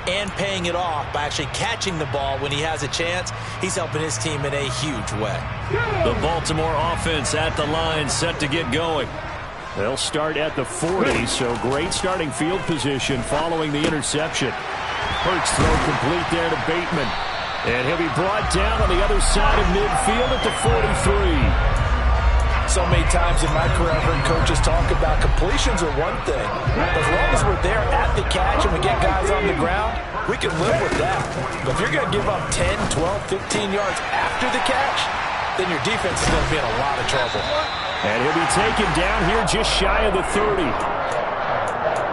and paying it off by actually catching the ball when he has a chance. He's helping his team in a huge way. The Baltimore offense at the line, set to get going. They'll start at the 40, so great starting field position following the interception. Hurts throw complete there to Bateman. And he'll be brought down on the other side of midfield at the 43. So many times in my career, I've heard coaches talk about completions are one thing. But as long as we're there at the catch and we get guys on the ground, we can live with that. But if you're going to give up 10, 12, 15 yards after the catch, then your defense is going to be in a lot of trouble. And he'll be taken down here just shy of the 30.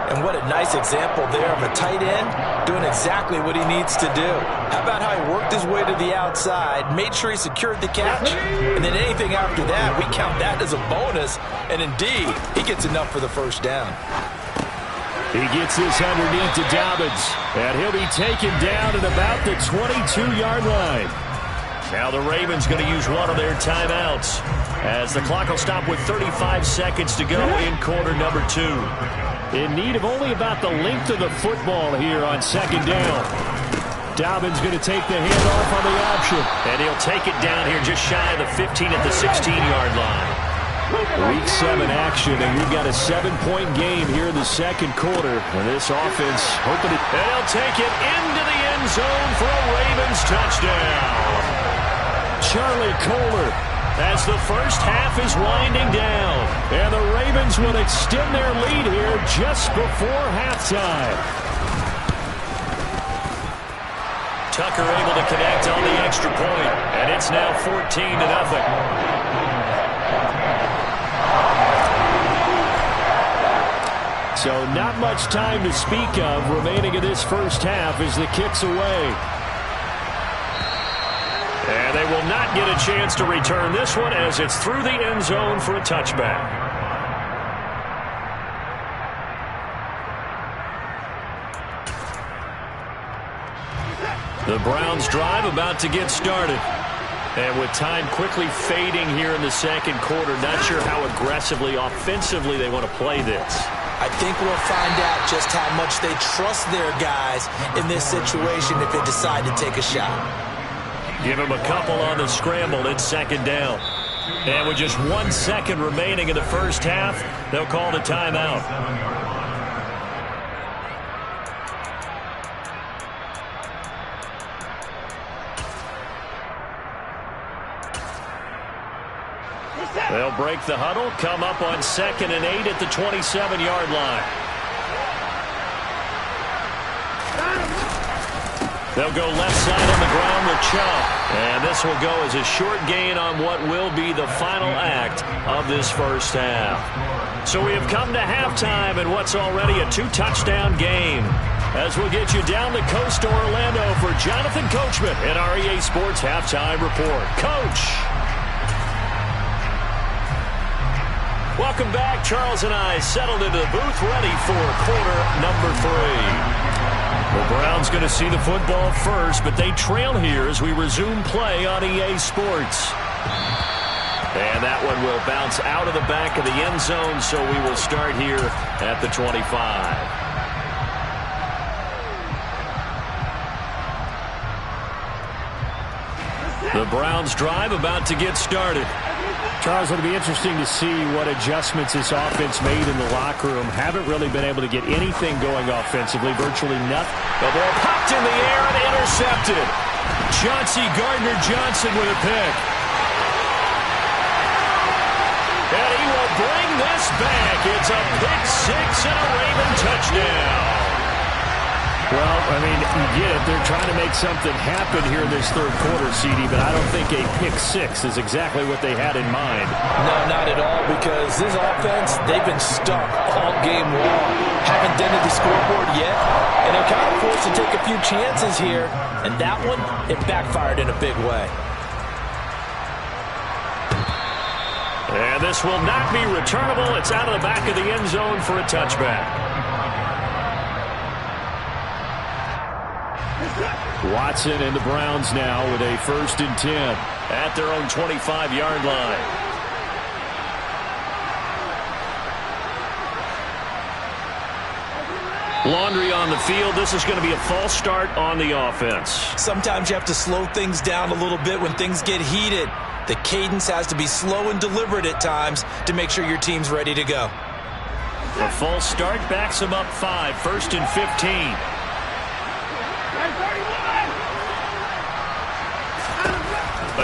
And what a nice example there of a tight end doing exactly what he needs to do. How about how he worked his way to the outside, made sure he secured the catch, and then anything after that, we count that as a bonus. And indeed, he gets enough for the first down. He gets this underneath to Dobbins, and he'll be taken down at about the 22-yard line. Now the Ravens going to use one of their timeouts as the clock will stop with 35 seconds to go in quarter number 2. In need of only about the length of the football here on second down. Dobbins going to take the handoff on the option. And he'll take it down here just shy of the 15 at the 16-yard line. Week 7 action, and we've got a 7-point game here in the second quarter. And this offense hoping it. And he'll take it into the end zone for a Ravens touchdown. Charlie Kohler as the first half is winding down. And the Ravens will extend their lead here just before halftime. Tucker able to connect on the extra point, and it's now 14-0. So not much time to speak of remaining in this first half as the kick's away. And they will not get a chance to return this one as it's through the end zone for a touchback. The Browns drive about to get started. And with time quickly fading here in the second quarter, not sure how aggressively, offensively they want to play this. I think we'll find out just how much they trust their guys in this situation if they decide to take a shot. Give him a couple on the scramble. It's second down. And with just 1 second remaining in the first half, they'll call the timeout. They'll break the huddle, come up on 2nd and 8 at the 27-yard line. They'll go left side on the ground with Chubb. And this will go as a short gain on what will be the final act of this first half. So we have come to halftime in what's already a 2-touchdown game. As we'll get you down the coast to Orlando for Jonathan Coachman in our EA Sports Halftime Report. Coach! Welcome back. Charles and I settled into the booth ready for quarter number 3. The Browns going to see the football first, but they trail here as we resume play on EA Sports. And that one will bounce out of the back of the end zone, so we will start here at the 25. The Browns drive about to get started. Charles, it'll be interesting to see what adjustments this offense made in the locker room. Haven't really been able to get anything going offensively, virtually nothing. The ball popped in the air and intercepted. Chauncey Gardner-Johnson with a pick. And he will bring this back. It's a pick 6 and a Raven touchdown. Well, I mean, you get it. They're trying to make something happen here in this third quarter, CD, but I don't think a pick 6 is exactly what they had in mind. No, not at all, because this offense, they've been stuck all game long. Haven't dented the scoreboard yet, and they're kind of forced to take a few chances here, and that one, it backfired in a big way. And this will not be returnable. It's out of the back of the end zone for a touchback. Watson and the Browns now with a 1st and 10 at their own 25-yard line. Laundry on the field. This is going to be a false start on the offense. Sometimes you have to slow things down a little bit when things get heated. The cadence has to be slow and deliberate at times to make sure your team's ready to go. A false start backs him up 5, 1st and 15.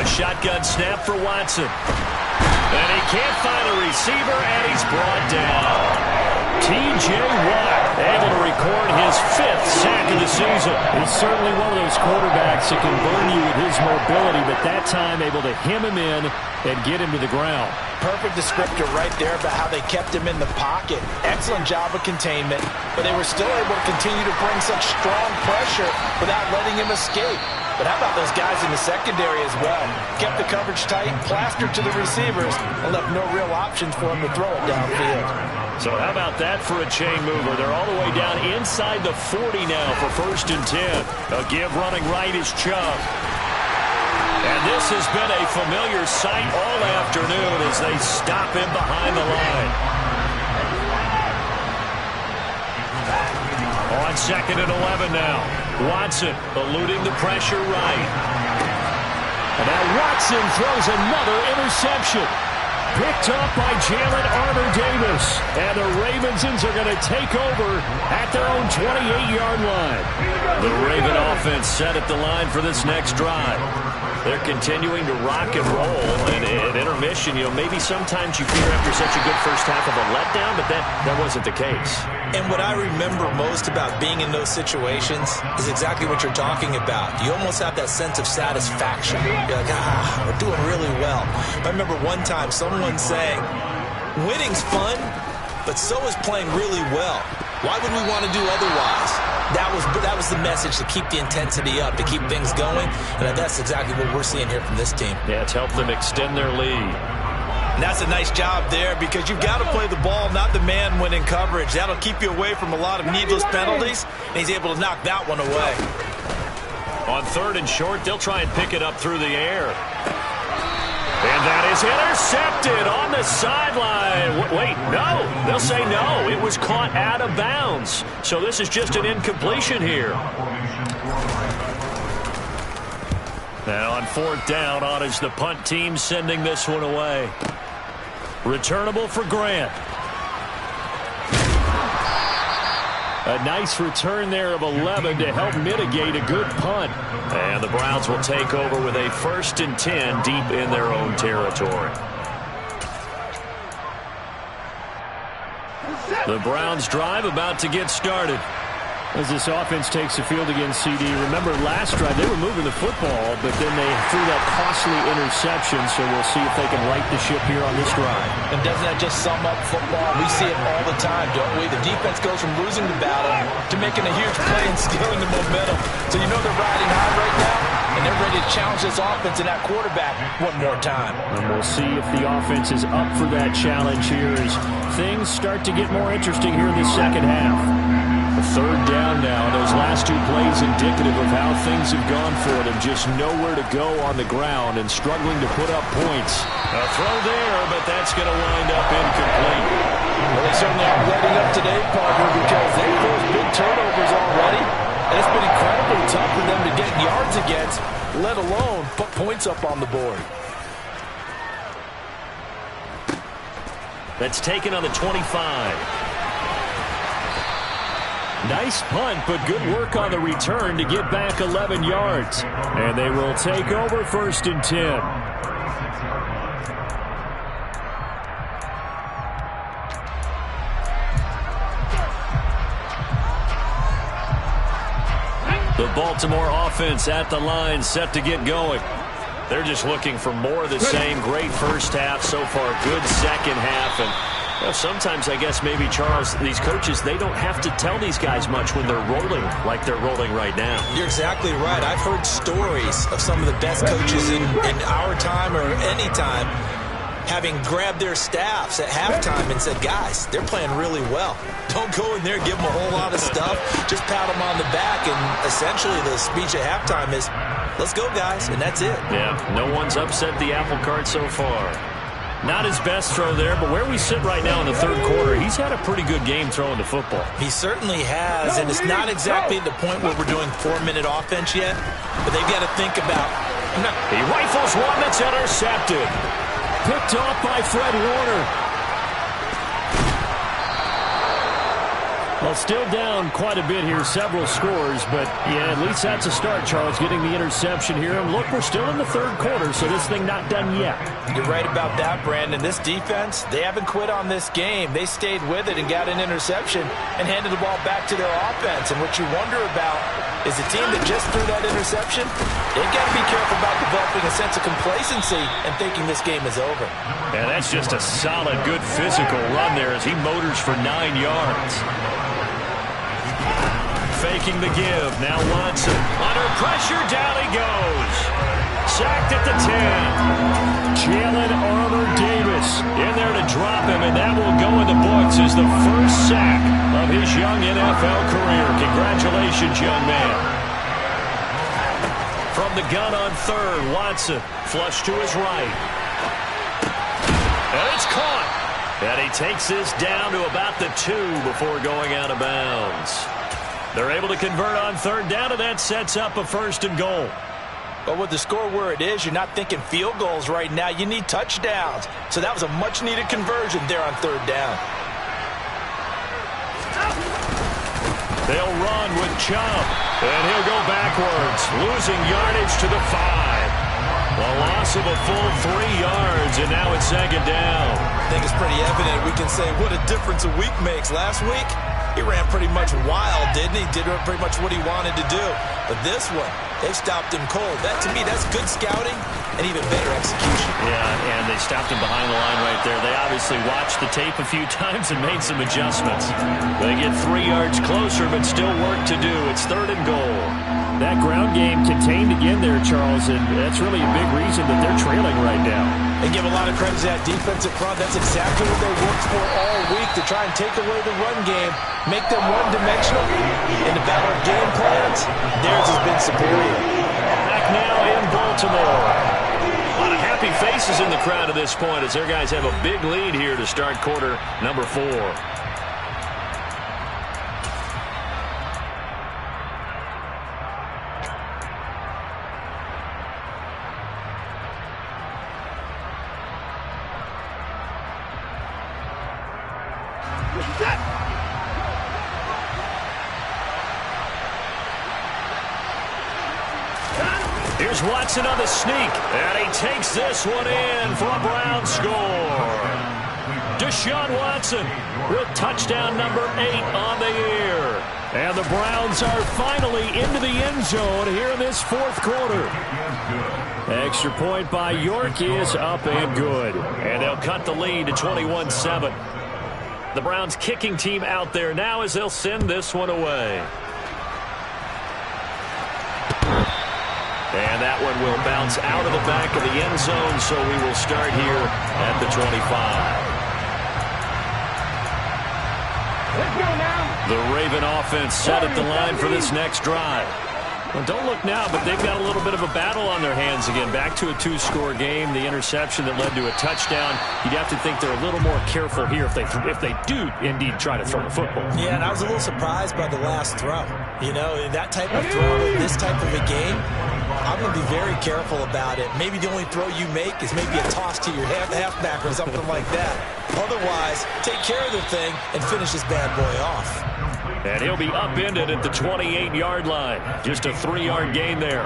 A shotgun snap for Watson. And he can't find a receiver, and he's brought down. T.J. Watt able to record his 5th sack of the season. He's certainly one of those quarterbacks that can burn you with his mobility, but that time able to hem him in and get him to the ground. Perfect descriptor right there about how they kept him in the pocket. Excellent job of containment, but they were still able to continue to bring such strong pressure without letting him escape. But how about those guys in the secondary as well? Kept the coverage tight, plastered to the receivers, and left no real options for him to throw it downfield. So how about that for a chain mover? They're all the way down inside the 40 now for 1st and 10. A give running right is Chubb. And this has been a familiar sight all afternoon as they stop him behind the line. On 2nd and 11 now. Watson eluding the pressure right. And now Watson throws another interception. Picked up by Jalen Armour-Davis. And the Ravensons are going to take over at their own 28-yard line. The Raven offense set at the line for this next drive. They're continuing to rock and roll. And at intermission, maybe sometimes you fear after such a good first half of a letdown, but that wasn't the case. And what I remember most about being in those situations is exactly what you're talking about. You almost have that sense of satisfaction. You're like, we're doing really well. I remember one time someone saying, winning's fun, but so is playing really well. Why would we want to do otherwise? That was the message, to keep the intensity up, to keep things going, and that's exactly what we're seeing here from this team. Yeah, it's helped them extend their lead. And that's a nice job there, because you've got to play the ball, not the man when in coverage. That'll keep you away from a lot of needless penalties, and he's able to knock that one away. On 3rd and short, they'll try and pick it up through the air. And that is intercepted on the sideline. Wait, no. They'll say no. It was caught out of bounds. So this is just an incompletion here. And on 4th down, on is the punt team sending this one away. Returnable for Grant. A nice return there of 11 to help mitigate a good punt. And the Browns will take over with a 1st and 10 deep in their own territory. The Browns drive about to get started. As this offense takes the field against CD, remember last drive they were moving the football, but then they threw that costly interception, so we'll see if they can right the ship here on this drive. And doesn't that just sum up football? We see it all the time, don't we? The defense goes from losing the battle to making a huge play and stealing the momentum. So you know they're riding high right now, and they're ready to challenge this offense and that quarterback one more time. And we'll see if the offense is up for that challenge here as things start to get more interesting here in the second half. 3rd down now. Those last 2 plays indicative of how things have gone for them. Just nowhere to go on the ground and struggling to put up points. A throw there, but that's going to wind up incomplete. Well, they certainly aren't letting up today, partner, because they've forced big turnovers already. And it's been incredibly tough for them to get yards against, let alone put points up on the board. That's taken on the 25. Nice punt, but good work on the return to get back 11 yards. And they will take over 1st and 10. The Baltimore offense at the line, set to get going. They're just looking for more of the same. Great first half so far, good second half, and sometimes, I guess, maybe, Charles, these coaches, they don't have to tell these guys much when they're rolling like they're rolling right now. You're exactly right. I've heard stories of some of the best coaches in our time or any time having grabbed their staffs at halftime and said, guys, they're playing really well. Don't go in there and give them a whole lot of stuff. Just pat them on the back, and essentially the speech at halftime is, let's go, guys, and that's it. Yeah, no one's upset the apple cart so far. Not his best throw there, but where we sit right now in the third quarter, he's had a pretty good game throwing the football. He certainly has, and it's not exactly at the point where we're doing 4-minute offense yet, but they've got to think about... He rifles one that's intercepted. Picked off by Fred Warner. Well, still down quite a bit here, several scores, but yeah, at least that's a start, Charles, getting the interception here. And look, we're still in the third quarter, so this thing not done yet. You're right about that, Brandon. This defense, they haven't quit on this game. They stayed with it and got an interception and handed the ball back to their offense. And what you wonder about is a team that just threw that interception, they've got to be careful about developing a sense of complacency and thinking this game is over. And that's just a solid, good physical run there as he motors for 9 yards. Faking the give. Now Watson. Under pressure, down he goes. Sacked at the 10. Jalen Armour-Davis In there to drop him, and that will go in the books as the first sack of his young NFL career. Congratulations, young man. From the gun on third, Watson. Flush to his right. And it's caught. And he takes this down to about the 2 before going out of bounds. They're able to convert on third down, and that sets up a 1st and goal. But with the score where it is, you're not thinking field goals right now. You need touchdowns. So that was a much-needed conversion there on third down. They'll run with Chubb, and he'll go backwards, losing yardage to the 5. A loss of a full 3 yards, and now it's 2nd down. I think it's pretty evident. We can say what a difference a week makes. Last week, he ran pretty much wild, didn't he? Did pretty much what he wanted to do. But this one, they stopped him cold. That, to me, that's good scouting and even better execution. Yeah, and they stopped him behind the line right there. They obviously watched the tape a few times and made some adjustments. They get 3 yards closer, but still work to do. It's 3rd and goal. That ground game contained again there, Charles, and that's really a big reason that they're trailing right now. They give a lot of credit to that defensive front. That's exactly what they worked for all week, to try and take away the run game, make them one-dimensional. In the battle of game plans, theirs has been superior. Back now in Baltimore. A lot of happy faces in the crowd at this point as their guys have a big lead here to start quarter number 4. Here's Watson on the sneak, and he takes this one in for a Brown score. Deshaun Watson with touchdown number 8 on the year. And the Browns are finally into the end zone here in this 4th quarter. Extra point by York is up and good. And they'll cut the lead to 21-7. The Browns kicking team out there now as they'll send this one away. And that one will bounce out of the back of the end zone, so we will start here at the 25. Let's go now. The Raven offense set at the line for this next drive. Well, don't look now, but they've got a little bit of a battle on their hands again. Back to a 2-score game. The interception that led to a touchdown. You'd have to think they're a little more careful here if they do indeed try to throw the football. Yeah, and I was a little surprised by the last throw. You know, that type of throw in this type of a game, I'm going to be very careful about it. Maybe the only throw you make is maybe a toss to your halfback or something like that. Otherwise, take care of the thing and finish this bad boy off. And he'll be upended at the 28-yard line. Just a 3-yard gain there.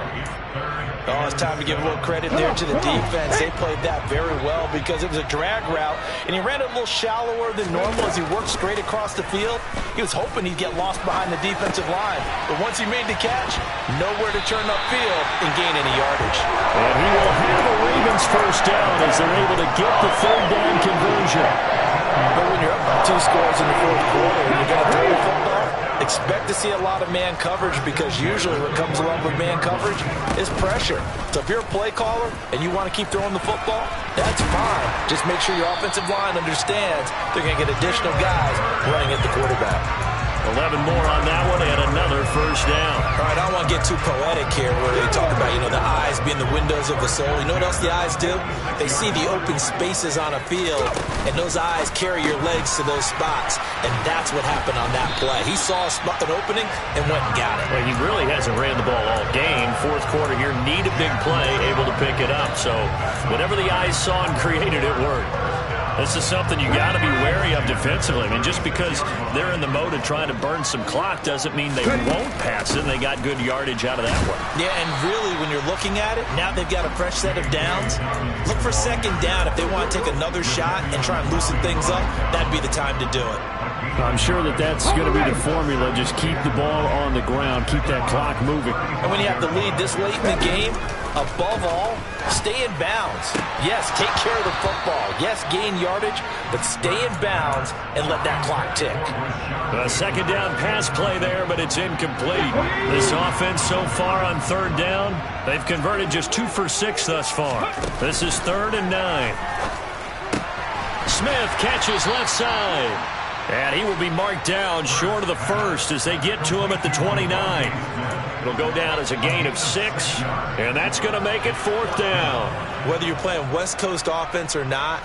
Oh, it's time to give a little credit there to the defense. They played that very well because it was a drag route, and he ran it a little shallower than normal as he worked straight across the field. He was hoping he'd get lost behind the defensive line, but once he made the catch, nowhere to turn upfield and gain any yardage. And he will have the Ravens first down as they're able to get the 3rd down conversion. But when you're up by 2 scores in the 4th quarter and you're going to throw the football, expect to see a lot of man coverage because usually what comes along with man coverage is pressure. So if you're a play caller and you want to keep throwing the football, that's fine. Just make sure your offensive line understands they're going to get additional guys running at the quarterback. 11 more on that one and another first down. All right, I don't want to get too poetic here where they talk about, the eyes being the windows of the soul. You know what else the eyes do? They see the open spaces on a field, and those eyes carry your legs to those spots, and that's what happened on that play. He saw an opening and went and got it. Well, he really hasn't ran the ball all game. Fourth quarter here, need a big play, able to pick it up. So whatever the eyes saw and created, it worked. This is something you got to be wary of defensively. I mean, just because they're in the mode of trying to burn some clock doesn't mean they won't pass it. And they got good yardage out of that one. Yeah, and really, when you're looking at it, now they've got a fresh set of downs. Look for second down. If they want to take another shot and try and loosen things up, that'd be the time to do it. I'm sure that's going to be the formula. Just keep the ball on the ground. Keep that clock moving. And when you have the lead this late in the game, above all, stay in bounds. Yes, take care of the football. Yes, gain yardage, but stay in bounds and let that clock tick. A second down pass play there, but it's incomplete. This offense so far on third down, they've converted just 2 for 6 thus far. This is 3rd and 9. Smith catches left side. And he will be marked down short of the first as they get to him at the 29. It'll go down as a gain of 6, and that's going to make it 4th down. Whether you're playing West Coast offense or not,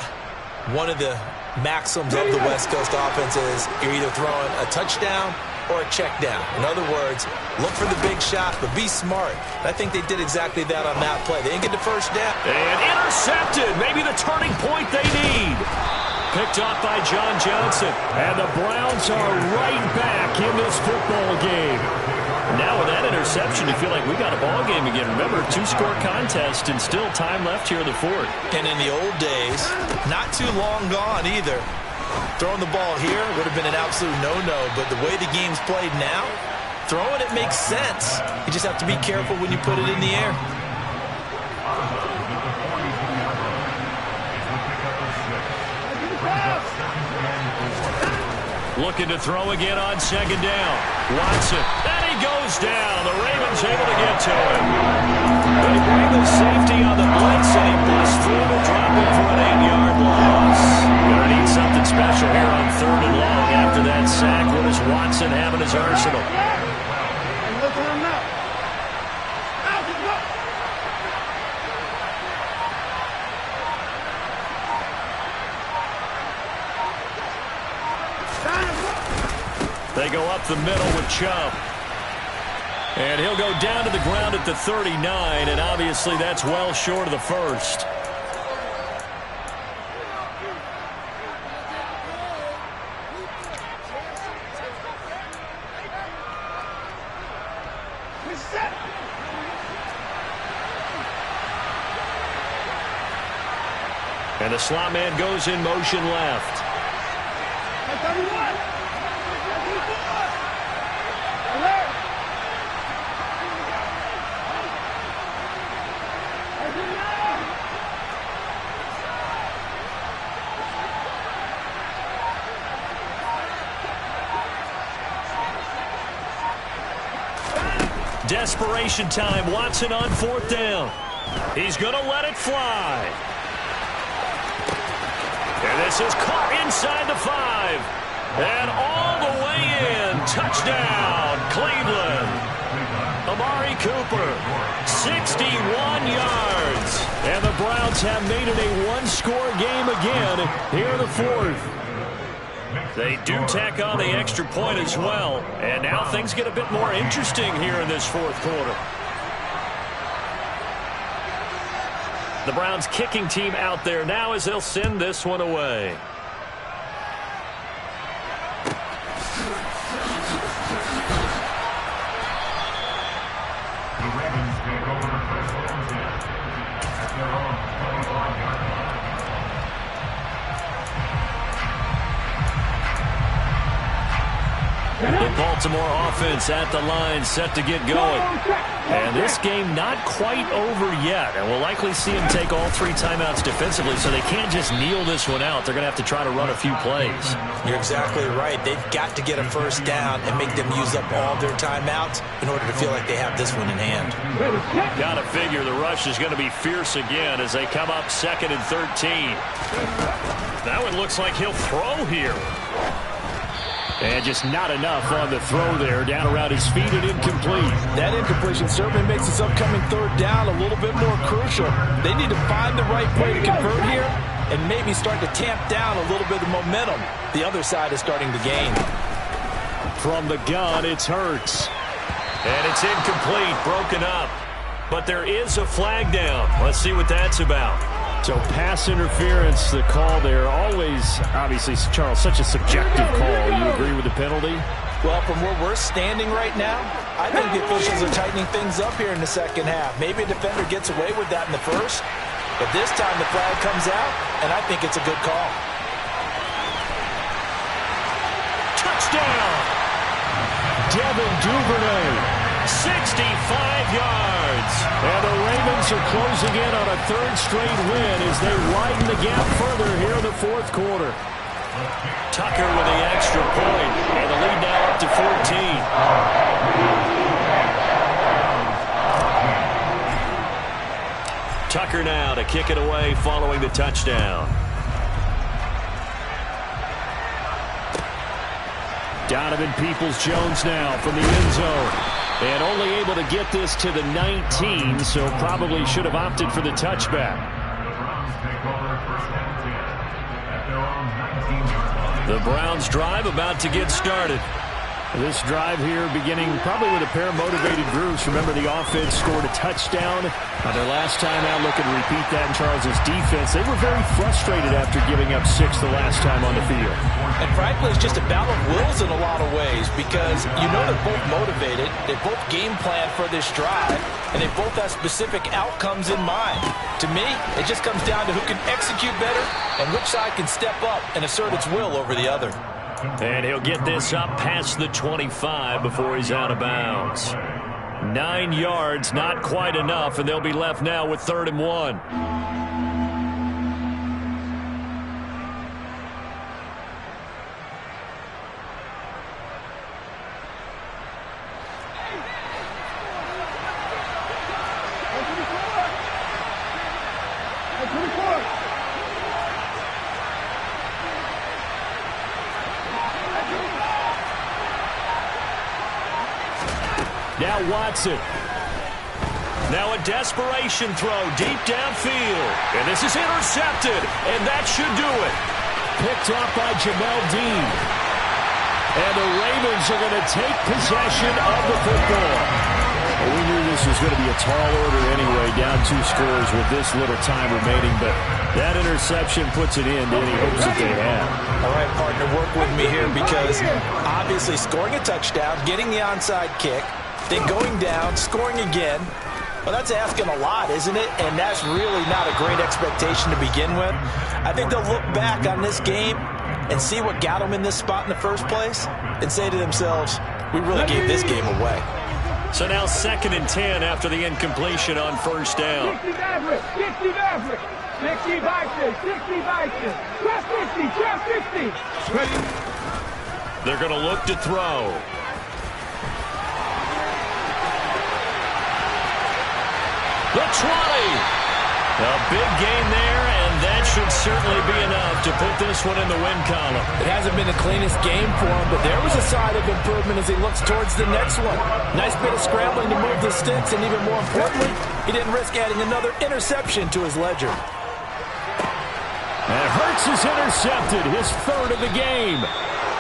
one of the maxims of the West Coast offense is you're either throwing a touchdown or a check down. In other words, look for the big shot, but be smart. And I think they did exactly that on that play. They didn't get the first down. And intercepted. Maybe the turning point they need. Picked off by John Johnson. And the Browns are right back in this football game. Now with that interception, you feel like we got a ball game again. Remember, 2-score contest and still time left here in the 4th. And in the old days, not too long gone either, throwing the ball here would have been an absolute no-no. But the way the game's played now, throwing it makes sense. You just have to be careful when you put it in the air. Looking to throw again on second down. Watson. And he goes down. The Ravens able to get to him. They bring the safety on the blitz, and he busts through to drop him for an 8-yard loss. Gonna need something special here on 3rd and long after that sack. What does Watson have in his arsenal? They go up the middle with Chubb. And he'll go down to the ground at the 39, and obviously that's well short of the first. And the slot man goes in motion left. Desperation time. Watson on 4th down. He's going to let it fly. And this is caught inside the 5. And all the way in. Touchdown, Cleveland. Amari Cooper, 61 yards. And the Browns have made it a one-score game again here in the 4th. They do tack on the extra point as well. And now things get a bit more interesting here in this 4th quarter. The Browns kicking team out there now as they'll send this one away. The Baltimore offense at the line, set to get going. And this game not quite over yet. And we'll likely see them take all 3 timeouts defensively, so they can't just kneel this one out. They're going to have to try to run a few plays. You're exactly right. They've got to get a first down and make them use up all their timeouts in order to feel like they have this one in hand. Got to figure the rush is going to be fierce again as they come up 2nd and 13. That one looks like he'll throw here. And just not enough on the throw there. Down around his feet and incomplete. That incompletion certainly makes this upcoming third down a little bit more crucial. They need to find the right play to convert here and maybe start to tamp down a little bit of momentum the other side is starting to gain. From the gun, it's Hurts. And it's incomplete, broken up. But there is a flag down. Let's see what that's about. So pass interference, the call there. Always, obviously, Charles, such a subjective call. You agree with the penalty? Well, from where we're standing right now, I think the officials are tightening things up here in the second half. Maybe a defender gets away with that in the first, but this time the flag comes out, and I think it's a good call. Touchdown! Devin Duvernay. 65 yards. And the Ravens are closing in on a third straight win as they widen the gap further here in the fourth quarter. Tucker with the extra point, and the lead now up to 14. Tucker now to kick it away following the touchdown. Donovan Peoples-Jones now from the end zone. And only able to get this to the 19, so probably should have opted for the touchback. The Browns drive about to get started. This drive here beginning probably with a pair of motivated groups. Remember, the offense scored a touchdown on their last time out. Looking to repeat that in Charles's defense. They were very frustrated after giving up 6 the last time on the field. And frankly, it's just a battle of wills in a lot of ways because you know they're both motivated. They both game plan for this drive, and they both have specific outcomes in mind. To me, it just comes down to who can execute better and which side can step up and assert its will over the other. And he'll get this up past the 25 before he's out of bounds. 9 yards, not quite enough, and they'll be left now with 3rd and 1. Now Watson. Now a desperation throw deep downfield. And this is intercepted, and that should do it. Picked off by Jamel Dean. And the Ravens are going to take possession of the football. Well, we knew this was going to be a tall order anyway, down 2 scores with this little time remaining, but that interception puts it in to any hopes that they have. All right, partner, work with me here because obviously scoring a touchdown, getting the onside kick, then going down, scoring again. Well, that's asking a lot, isn't it? And that's really not a great expectation to begin with. I think they'll look back on this game and see what got them in this spot in the first place and say to themselves, we really gave this game away. So now 2nd and 10 after the incompletion on first down. 60 Maverick, 60 Maverick, 60 Vikings, 60 Vikings, 12 60, 12 60. They're going to look to throw. The 20. A big gain there, and that should certainly be enough to put this one in the win column. It hasn't been the cleanest game for him, but there was a side of improvement as he looks towards the next one. Nice bit of scrambling to move the sticks, and even more importantly, he didn't risk adding another interception to his ledger. And Hurts is intercepted, his 3rd of the game.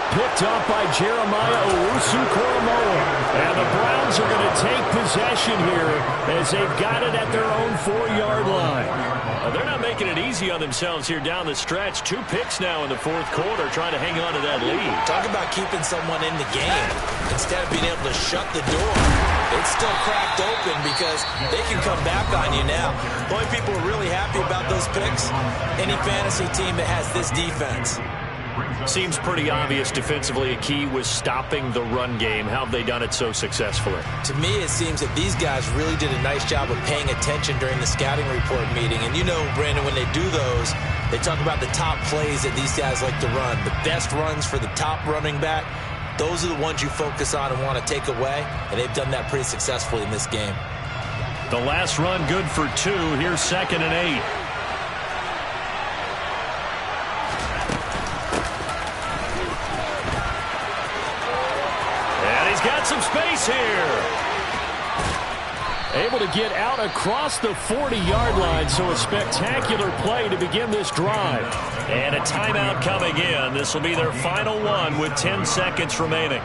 Picked off by Jeremiah Owusu-Koramoah. And the Browns are going to take possession here as they've got it at their own 4-yard line. They're not making it easy on themselves here down the stretch. 2 picks now in the 4th quarter trying to hang on to that lead. Talk about keeping someone in the game instead of being able to shut the door. It's still cracked open because they can come back on you now. The only people who are really happy about those picks, any fantasy team that has this defense. Seems pretty obvious defensively a key was stopping the run game. How have they done it so successfully? To me, it seems that these guys really did a nice job of paying attention during the scouting report meeting. And you know, Brandon, when they do those, they talk about the top plays that these guys like to run. The best runs for the top running back, those are the ones you focus on and want to take away. And they've done that pretty successfully in this game. The last run good for 2. Here's 2nd and 8. he's here. Able to get out across the 40-yard line, so a spectacular play to begin this drive. And a timeout coming in. This will be their final one with 10 seconds remaining.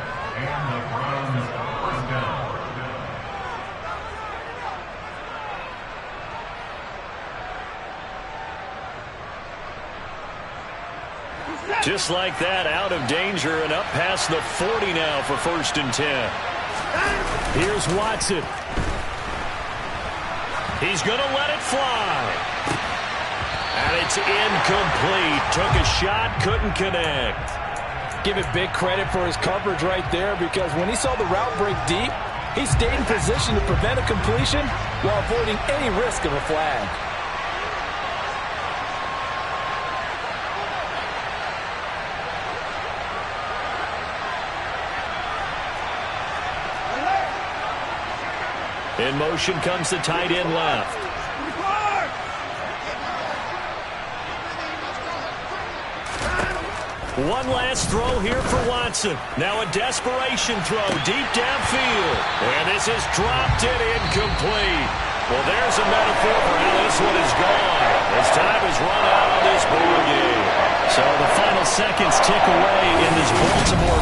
Just like that, out of danger and up past the 40 now for 1st and 10. Here's Watson. He's going to let it fly. And it's incomplete. Took a shot, couldn't connect. Give it big credit for his coverage right there, because when he saw the route break deep, he stayed in position to prevent a completion while avoiding any risk of a flag. In motion comes the tight end left. One last throw here for Watson. Now a desperation throw deep downfield. And this is dropped it incomplete. Well, there's a metaphor for how this one is gone. As time has run out on this ball game. So the final seconds tick away in this Baltimore